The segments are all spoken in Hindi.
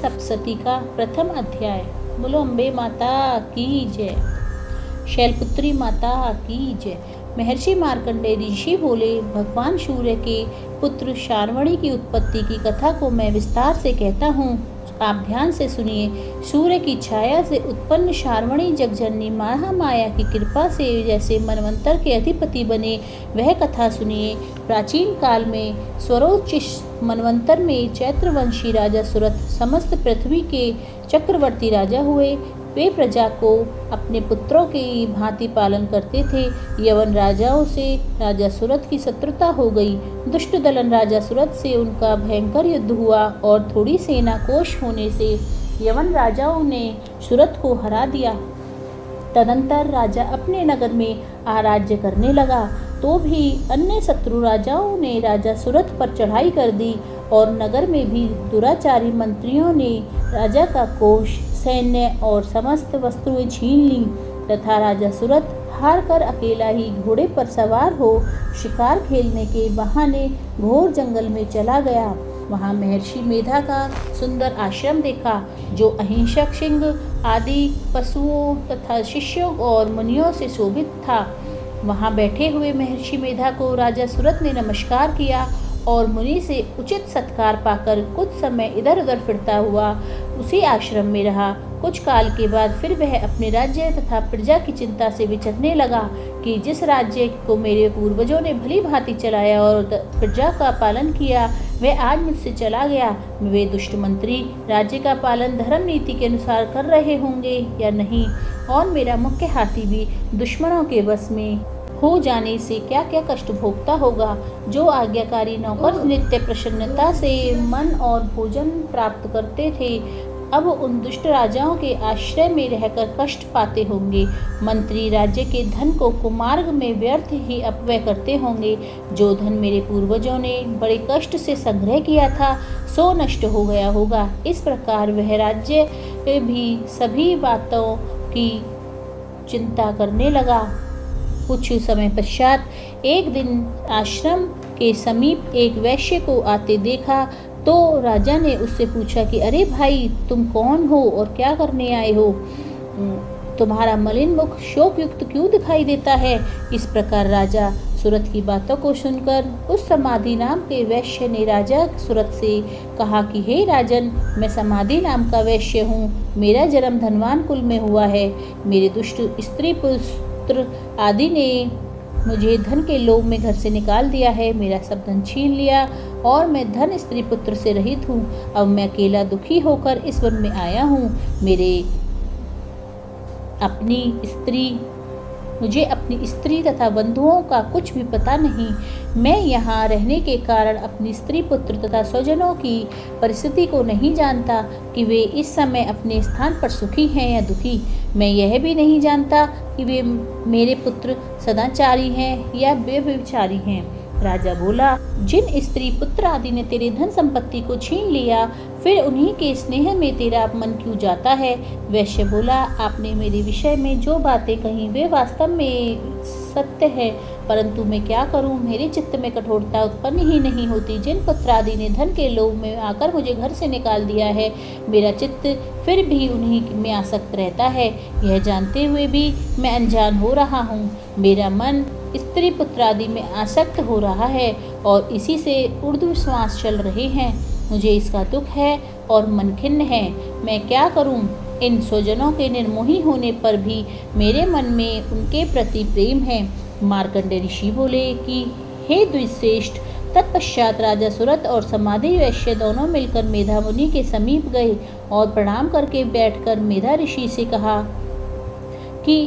सप्तशती का प्रथम अध्याय। बोलो अम्बे माता की जय। शैलपुत्री माता की जय। महर्षि मार्कंडेय ऋषि बोले, भगवान सूर्य के पुत्र शार्वणी की उत्पत्ति की कथा को मैं विस्तार से कहता हूँ, आप ध्यान से सुनिए। सूर्य की छाया से उत्पन्न शार्वणी जगजननी महामाया की कृपा से जैसे मनवंतर के अधिपति बने, वह कथा सुनिए। प्राचीन काल में स्वरोचिष मनवंतर में चैत्रवंशी राजा सुरथ समस्त पृथ्वी के चक्रवर्ती राजा हुए। वे प्रजा को अपने पुत्रों की भांति पालन करते थे। यवन राजाओं से राजा सुरथ की शत्रुता हो गई। दुष्ट दलन राजा सुरथ से उनका भयंकर युद्ध हुआ और थोड़ी सेना कोश होने से यवन राजाओं ने सुरथ को हरा दिया। तदंतर राजा अपने नगर में आराज्य करने लगा, तो भी अन्य शत्रु राजाओं ने राजा सुरथ पर चढ़ाई कर दी और नगर में भी दुराचारी मंत्रियों ने राजा का कोष, सैन्य और समस्त वस्तुएं छीन लीं तथा राजा सुरथ हार कर अकेला ही घोड़े पर सवार हो शिकार खेलने के बहाने घोर जंगल में चला गया। वहाँ महर्षि मेधा का सुंदर आश्रम देखा, जो अहिंसक सिंह आदि पशुओं तथा शिष्यों और मुनियों से शोभित था। वहाँ बैठे हुए महर्षि मेधा को राजा सुरथ ने नमस्कार किया और मुनि से उचित सत्कार पाकर कुछ समय इधर उधर फिरता हुआ उसी आश्रम में रहा। कुछ काल के बाद फिर वह अपने राज्य तथा प्रजा की चिंता से विचरने लगा कि जिस राज्य को मेरे पूर्वजों ने भली भांति चलाया और प्रजा का पालन किया, वह आज मुझसे चला गया। वे दुष्ट मंत्री राज्य का पालन धर्म नीति के अनुसार कर रहे होंगे या नहीं, और मेरा मुख्य हाथी भी दुश्मनों के वश में हो जाने से क्या क्या कष्ट भोगता होगा। जो आज्ञाकारी नौकर नित्य प्रसन्नता से मन और भोजन प्राप्त करते थे, अब उन दुष्ट राजाओं के आश्रय में रहकर कष्ट पाते होंगे। मंत्री राज्य के धन को कुमार्ग में व्यर्थ ही अपव्यय करते होंगे। जो धन मेरे पूर्वजों ने बड़े कष्ट से संग्रह किया था, सो नष्ट हो गया होगा। इस प्रकार वह राज्य भी सभी बातों की चिंता करने लगा। कुछ समय पश्चात एक दिन आश्रम के समीप एक वैश्य को आते देखा, तो राजा ने उससे पूछा कि अरे भाई, तुम कौन हो और क्या करने आए हो? तुम्हारा मलिन मुख शोक युक्त क्यों दिखाई देता है? इस प्रकार राजा सुरथ की बातों को सुनकर उस समाधि नाम के वैश्य ने राजा सुरथ से कहा कि हे राजन, मैं समाधि नाम का वैश्य हूँ। मेरा जन्म धनवान कुल में हुआ है। मेरे दुष्ट स्त्री पुत्र आदि ने मुझे धन के लोभ में घर से निकाल दिया है, मेरा सब धन छीन लिया और मैं धन स्त्री पुत्र से रहित हूँ। अब मैं अकेला दुखी होकर इस वन में आया हूँ। मुझे अपनी स्त्री तथा बंधुओं का कुछ भी पता नहीं। मैं यहाँ रहने के कारण अपनी स्त्री पुत्र तथा स्वजनों की परिस्थिति को नहीं जानता कि वे इस समय अपने स्थान पर सुखी हैं या दुखी। मैं यह भी नहीं जानता कि वे मेरे पुत्र सदाचारी हैं या व्यभिचारी हैं। राजा बोला, जिन स्त्री पुत्र आदि ने तेरे धन संपत्ति को छीन लिया, फिर उन्हीं के स्नेह में तेरा मन क्यों जाता है? वैश्य बोला, आपने मेरे विषय में जो बातें कही वे वास्तव में सत्य है, परंतु मैं क्या करूं? मेरे चित्त में कठोरता उत्पन्न ही नहीं होती। जिन पुत्र आदि ने धन के लोभ में आकर मुझे घर से निकाल दिया है, मेरा चित्त फिर भी उन्हीं में आसक्त रहता है। यह जानते हुए भी मैं अनजान हो रहा हूँ। मेरा मन स्त्री पुत्र आदि में आसक्त हो रहा है और इसी से ऊर्ध्व श्वास चल रहे हैं। मुझे इसका दुख है और मन खिन्न है। मैं क्या करूं? इन स्वजनों के निर्मोही होने पर भी मेरे मन में उनके प्रति प्रेम है। मार्कंडेय ऋषि बोले कि हे द्विश्रेष्ठ। तत्पश्चात राजा सुरथ और समाधि वैश्य दोनों मिलकर मेधा मुनि के समीप गए और प्रणाम करके बैठकर मेधा ऋषि से कहा कि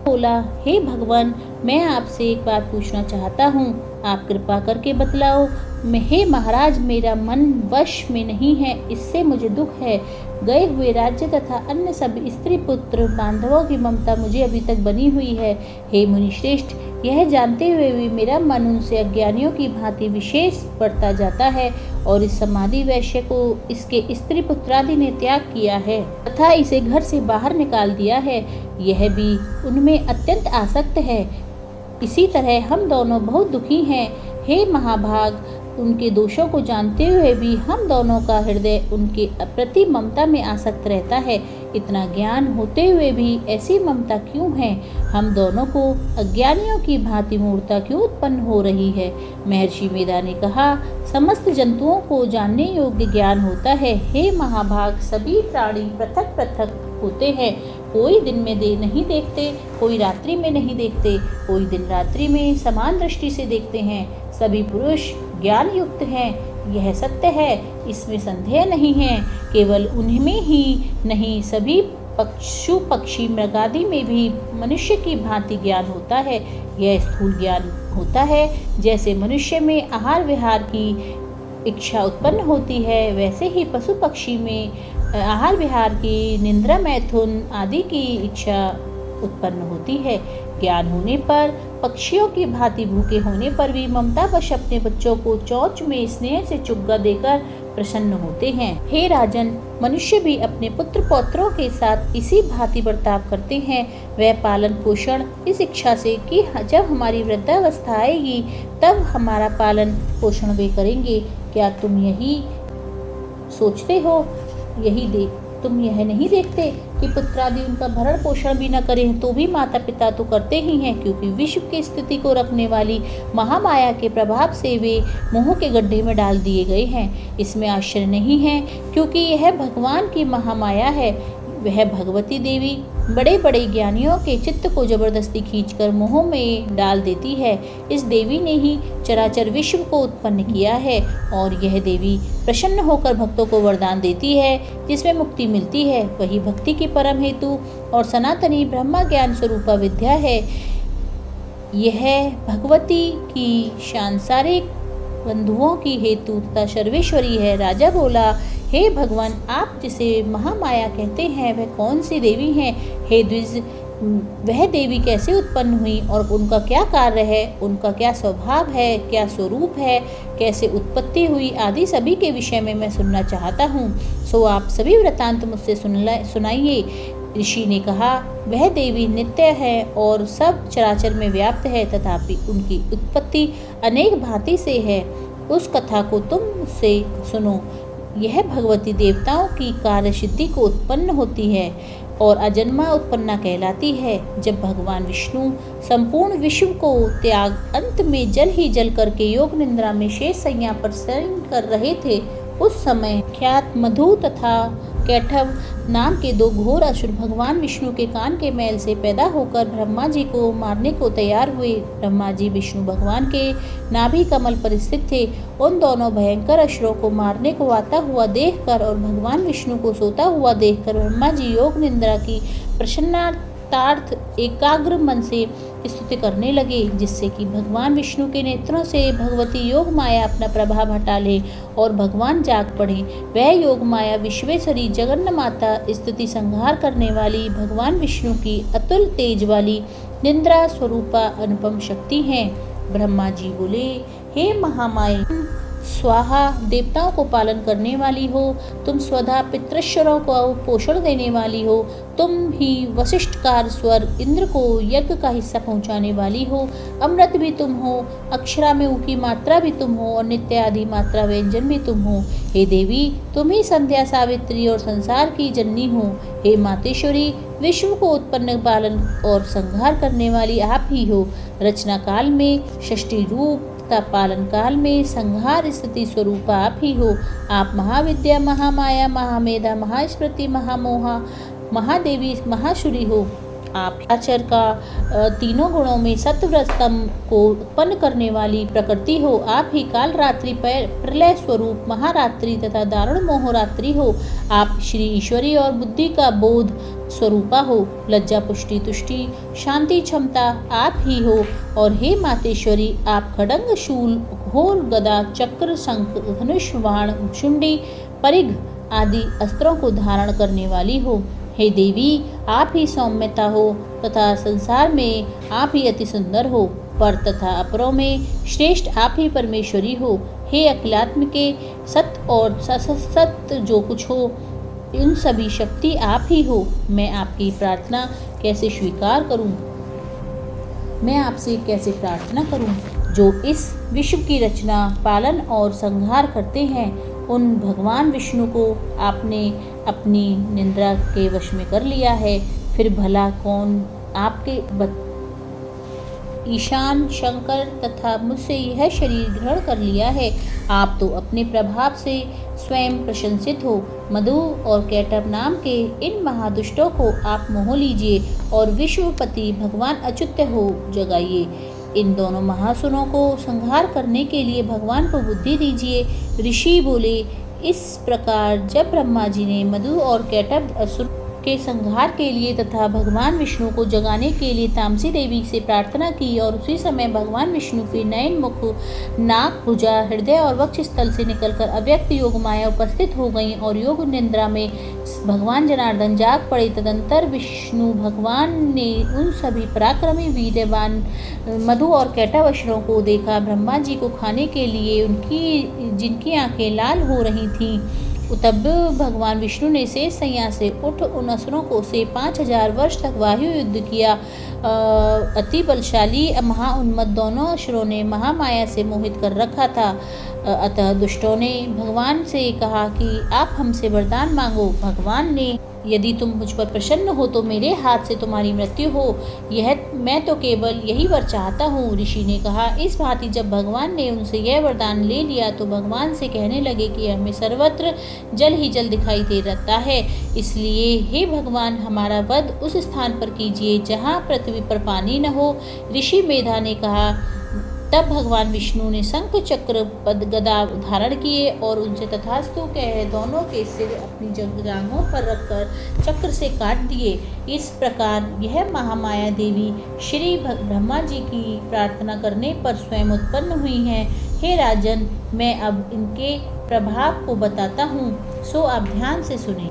बोला, हे भगवान, मैं आपसे एक बात पूछना चाहता हूँ, आप कृपा करके बतलाओ। हे महाराज, मेरा मन वश में नहीं है, इससे मुझे दुख है। गए हुए राज्य तथा अन्य सब स्त्री पुत्र बांधवों की ममता मुझे अभी तक बनी हुई है। हे मुनिश्रेष्ठ, यह जानते हुए भी मेरा मन उनसे अज्ञानियों की भांति विशेष बढ़ता जाता है और इस समाधि वैश्य को इसके स्त्री पुत्रादि ने त्याग किया है तथा इसे घर से बाहर निकाल दिया है। यह भी उनमें अत्यंत आसक्त है। इसी तरह हम दोनों बहुत दुखी हैं। हे महाभाग, उनके दोषों को जानते हुए भी हम दोनों का हृदय उनके प्रति ममता में आसक्त रहता है। इतना ज्ञान होते हुए भी ऐसी ममता क्यों है? हम दोनों को अज्ञानियों की भांति मूर्ता क्यों उत्पन्न हो रही है? महर्षि मेधा ने कहा, समस्त जंतुओं को जानने योग्य ज्ञान होता है। हे महाभाग, सभी प्राणी पृथक पृथक होते हैं। कोई दिन में नहीं देखते, कोई रात्रि में नहीं देखते, कोई दिन रात्रि में समान दृष्टि से देखते हैं। सभी पुरुष ज्ञान युक्त हैं, यह सत्य है, इसमें संदेह नहीं है। केवल उनमें ही नहीं, सभी पशु पक्षी मृगादि में भी मनुष्य की भांति ज्ञान होता है। यह स्थूल ज्ञान होता है। जैसे मनुष्य में आहार विहार की इच्छा उत्पन्न होती है, वैसे ही पशु पक्षी में आहार विहार की, निद्रा मैथुन आदि की इच्छा उत्पन्न होती है। ज्ञान होने पर पक्षियों की भांति भूखे होने पर भी ममतावश अपने बच्चों को चोंच में स्नेह से चुग्गा देकर प्रसन्न होते हैं। हे राजन, मनुष्य भी अपने पुत्र पौत्रों के साथ इसी भांति बर्ताव करते हैं। वह पालन पोषण इस इच्छा से कि जब हमारी वृद्धावस्था आएगी तब हमारा पालन पोषण वे करेंगे। क्या तुम यही सोचते हो? तुम यह नहीं देखते कि पुत्रादि उनका भरण पोषण भी न करें तो भी माता पिता तो करते ही हैं, क्योंकि विश्व की स्थिति को रखने वाली महामाया के प्रभाव से वे मोह के गड्ढे में डाल दिए गए हैं। इसमें आश्चर्य नहीं है, क्योंकि यह भगवान की महामाया है। वह भगवती देवी बड़े बड़े ज्ञानियों के चित्त को जबरदस्ती खींचकर मोह में डाल देती है। इस देवी ने ही चराचर विश्व को उत्पन्न किया है, और यह देवी प्रसन्न होकर भक्तों को वरदान देती है जिसमें मुक्ति मिलती है। वही भक्ति की परम हेतु और सनातनी ब्रह्म ज्ञान स्वरूपा विद्या है। यह भगवती की सांसारिक बंधुओं की हेतु तथा सर्वेश्वरी है। राजा बोला, हे भगवान, आप जिसे महामाया कहते हैं वह कौन सी देवी हैं? हे द्विज, वह देवी कैसे उत्पन्न हुई और उनका क्या कार्य है, उनका क्या स्वभाव है, क्या स्वरूप है, कैसे उत्पत्ति हुई आदि सभी के विषय में मैं सुनना चाहता हूँ। सो आप सभी वृत्तांत मुझसे सुनाइए। ऋषि ने कहा, वह देवी नित्य है और सब चराचर में व्याप्त है, तथापि उनकी उत्पत्ति अनेक भांति से है। उस कथा को तुम मुझसे सुनो। यह भगवती देवताओं की कार्य सिद्धि को उत्पन्न होती है और अजन्मा उत्पन्ना कहलाती है। जब भगवान विष्णु संपूर्ण विश्व को त्याग अंत में जल ही जल करके योग निद्रा में शेष सैया पर शयन कर रहे थे, उस समय ख्यात मधु तथा कैठव नाम के दो घोर असुर भगवान विष्णु के कान के मैल से पैदा होकर ब्रह्मा जी को मारने को तैयार हुए। ब्रह्मा जी विष्णु भगवान के नाभि कमल पर स्थित थे। उन दोनों भयंकर असुरों को मारने को आता हुआ देखकर और भगवान विष्णु को सोता हुआ देखकर ब्रह्मा जी योग निद्रा की प्रसन्नतार्थ एकाग्र मन से स्तुति करने लगे, जिससे कि भगवान विष्णु के नेत्रों से भगवती योग माया अपना प्रभाव हटा ले और भगवान जाग पड़े। वह योग माया विश्वेश्वरी जगन्न माता स्तुति संहार करने वाली भगवान विष्णु की अतुल तेज वाली निद्रा स्वरूपा अनुपम शक्ति है। ब्रह्मा जी बोले, हे महामाया स्वाहा, देवताओं को पालन करने वाली हो, तुम स्वधा पितृश्वरों को पोषण देने वाली हो, तुम ही वशिष्ठकार स्वर इंद्र को यज्ञ का हिस्सा पहुंचाने वाली हो, अमृत भी तुम हो, अक्षरा में ऊ की मात्रा भी तुम हो और नित्य आदि मात्रा व्यंजन भी तुम हो। हे देवी, तुम ही संध्या सावित्री और संसार की जननी हो। हे मातेश्वरी, विश्व को उत्पन्न पालन और संहार करने वाली आप ही हो। रचना काल में षष्ठी रूप तथा पालन काल में संहार स्थिति स्वरूप आप ही हो। आप महाविद्या, महामाया, महामेधा, महास्मृति, महामोहा, महादेवी, महाशुरी हो। आप आचर का तीनों गुणों में सत्वरस्तम को उत्पन्न करने वाली प्रकृति हो। आप ही काल रात्रि प्रलय स्वरूप महारात्रि तथा दारुण मोहरात्रि हो। आप श्री ईश्वरी और बुद्धि का बोध स्वरूपा हो। लज्जा, पुष्टि, तुष्टि, शांति, क्षमता आप ही हो। और हे मातेश्वरी, आप खड्ग, शूल, घोर, गदा, चक्र, शंख, धनुष, बाण, शुंडी, परिघ आदि अस्त्रों को धारण करने वाली हो। हे देवी, आप ही सौम्यता हो तथा संसार में आप ही अति सुंदर हो। पर तथा अपरों में श्रेष्ठ आप ही परमेश्वरी हो। हे अखिलात्म के सत्य और सत्य जो कुछ हो, इन सभी शक्ति आप ही हो। मैं आपकी प्रार्थना कैसे स्वीकार करूं? मैं आपसे कैसे प्रार्थना करूं? जो इस विश्व की रचना, पालन और संहार करते हैं, उन भगवान विष्णु को आपने अपनी निंद्रा के वश में कर लिया है। फिर भला कौन आपके ईशान शंकर तथा मुझसे यह शरीर ग्रहण कर लिया है। आप तो अपने प्रभाव से स्वयं प्रशंसित हो। मधु और कैटभ नाम के इन महादुष्टों को आप मोह लीजिए और विश्वपति भगवान अच्युत हो जगाइए। इन दोनों महासुरों को संहार करने के लिए भगवान को बुद्धि दीजिए। ऋषि बोले, इस प्रकार जब ब्रह्मा जी ने मधु और कैटभ असुर के संहार के लिए तथा भगवान विष्णु को जगाने के लिए तामसी देवी से प्रार्थना की और उसी समय भगवान विष्णु के नयन, मुख, नाक, भुजा, हृदय और वक्ष स्थल से निकलकर अव्यक्त योग माया उपस्थित हो गई और योग निद्रा में भगवान जनार्दन जाग पड़े। तदंतर विष्णु भगवान ने उन सभी पराक्रमी वीर्यवान मधु और कैटभ असुरों को देखा। ब्रह्मा जी को खाने के लिए जिनकी आंखें लाल हो रही थीं, तब भगवान विष्णु ने शेष शैया से उठ उन असुरों को से 5000 वर्ष तक वायु युद्ध किया। अति बलशाली महाउन्मत्त दोनों असुरों ने महामाया से मोहित कर रखा था। अतः दुष्टों ने भगवान से कहा कि आप हमसे वरदान मांगो। भगवान ने, यदि तुम मुझ पर प्रसन्न हो तो मेरे हाथ से तुम्हारी मृत्यु हो, यह मैं तो केवल यही वर चाहता हूँ। ऋषि ने कहा। इस भांति जब भगवान ने उनसे यह वरदान ले लिया तो भगवान से कहने लगे कि हमें सर्वत्र जल ही जल दिखाई दे रहता है, इसलिए हे भगवान, हमारा वध उस स्थान पर कीजिए जहाँ पृथ्वी पर पानी न हो। ऋषि मेधा ने कहा। तब भगवान विष्णु ने शंख चक्र पद गदा धारण किए और उनसे तथास्तु कह दोनों के सिर अपनी जांघों पर रखकर चक्र से काट दिए। इस प्रकार यह महामाया देवी श्री ब्रह्मा जी की प्रार्थना करने पर स्वयं उत्पन्न हुई हैं। हे राजन, मैं अब इनके प्रभाव को बताता हूँ, सो आप ध्यान से सुने।